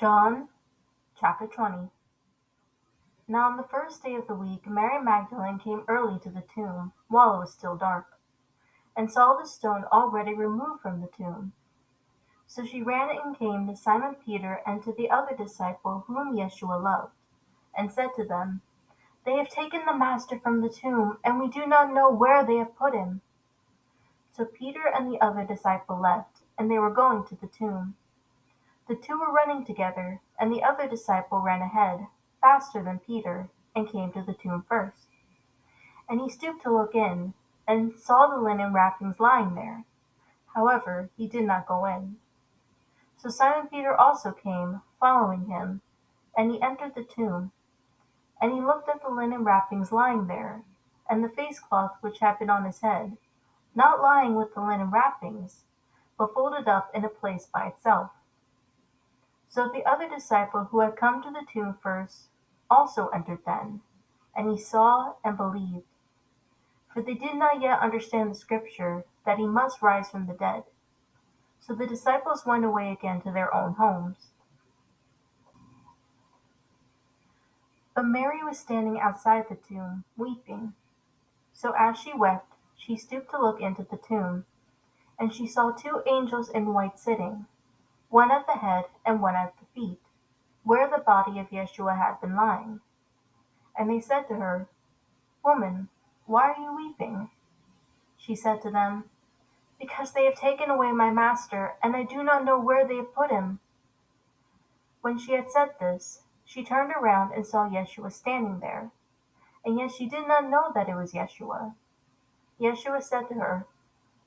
John chapter 20. Now on the first day of the week Mary Magdalene came early to the tomb, while it was still dark, and saw the stone already removed from the tomb. So she ran and came to Simon Peter and to the other disciple whom Yeshua loved, and said to them, They have taken the Master from the tomb, and we do not know where they have put him. So Peter and the other disciple left, and they were going to the tomb. The two were running together, and the other disciple ran ahead, faster than Peter, and came to the tomb first. And he stooped to look in, and saw the linen wrappings lying there. However, he did not go in. So Simon Peter also came, following him, and he entered the tomb. And he looked at the linen wrappings lying there, and the face cloth which had been on his head, not lying with the linen wrappings, but folded up in a place by itself. So the other disciple who had come to the tomb first also entered then, and he saw and believed. For they did not yet understand the scripture, that he must rise from the dead. So the disciples went away again to their own homes. But Mary was standing outside the tomb, weeping. So as she wept, she stooped to look into the tomb, and she saw two angels in white sitting, one at the head and one at the feet, where the body of Yeshua had been lying. And they said to her, Woman, why are you weeping? She said to them, Because they have taken away my master, and I do not know where they have put him. When she had said this, she turned around and saw Yeshua standing there, and yet she did not know that it was Yeshua. Yeshua said to her,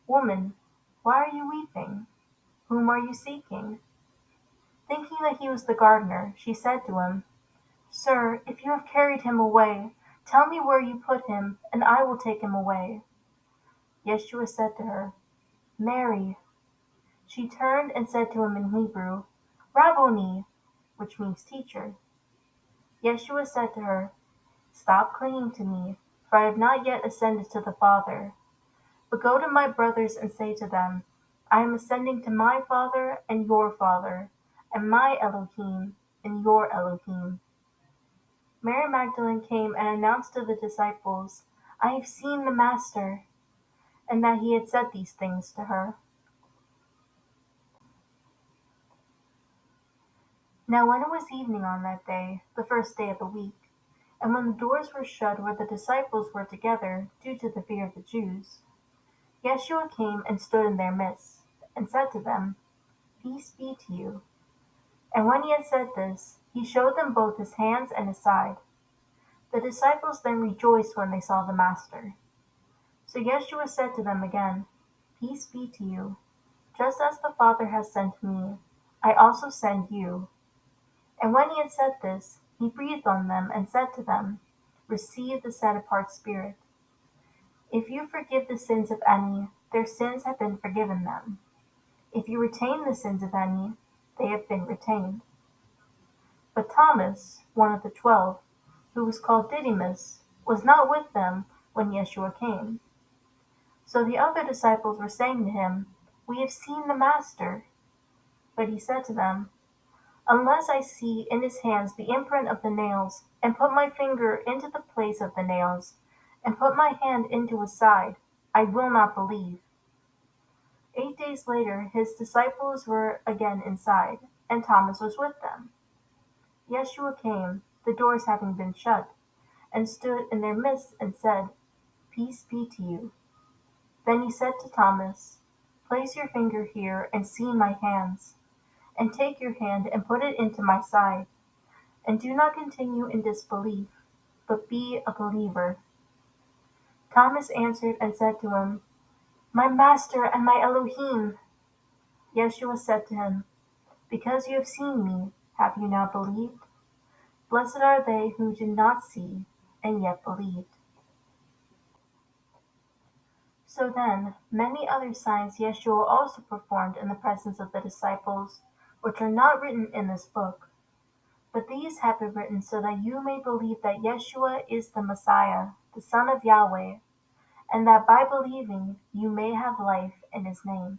Woman, why are you weeping? Whom are you seeking? Thinking that he was the gardener, she said to him, Sir, if you have carried him away, tell me where you put him, and I will take him away. Yeshua said to her, Mary. She turned and said to him in Hebrew, Rabboni, which means teacher. Yeshua said to her, Stop clinging to me, for I have not yet ascended to the Father. But go to my brothers and say to them, I am ascending to my Father and your Father, and my Elohim and your Elohim. Mary Magdalene came and announced to the disciples, I have seen the Master, and that he had said these things to her. Now when it was evening on that day, the first day of the week, and when the doors were shut where the disciples were together, due to the fear of the Jews, Yeshua came and stood in their midst, and said to them, Peace be to you. And when he had said this, he showed them both his hands and his side. The disciples then rejoiced when they saw the Master. So Yeshua said to them again, Peace be to you. Just as the Father has sent me, I also send you. And when he had said this, he breathed on them and said to them, Receive the set-apart Spirit. If you forgive the sins of any, their sins have been forgiven them. If you retain the sins of any, they have been retained. But Thomas, one of the 12, who was called Didymus, was not with them when Yeshua came. So the other disciples were saying to him, We have seen the Master. But he said to them, Unless I see in his hands the imprint of the nails, and put my finger into the place of the nails, and put my hand into his side, I will not believe. 8 days later his disciples were again inside, and Thomas was with them. Yeshua came, the doors having been shut, and stood in their midst and said, Peace be to you. Then he said to Thomas, Place your finger here and see my hands, and take your hand and put it into my side, and do not continue in disbelief, but be a believer. Thomas answered and said to him, My Master and my Elohim. Yeshua said to him, Because you have seen me, have you not believed? Blessed are they who did not see, and yet believed. So then, many other signs Yeshua also performed in the presence of the disciples, which are not written in this book. But these have been written so that you may believe that Yeshua is the Messiah, the Son of Yahweh, and that by believing you may have life in his name.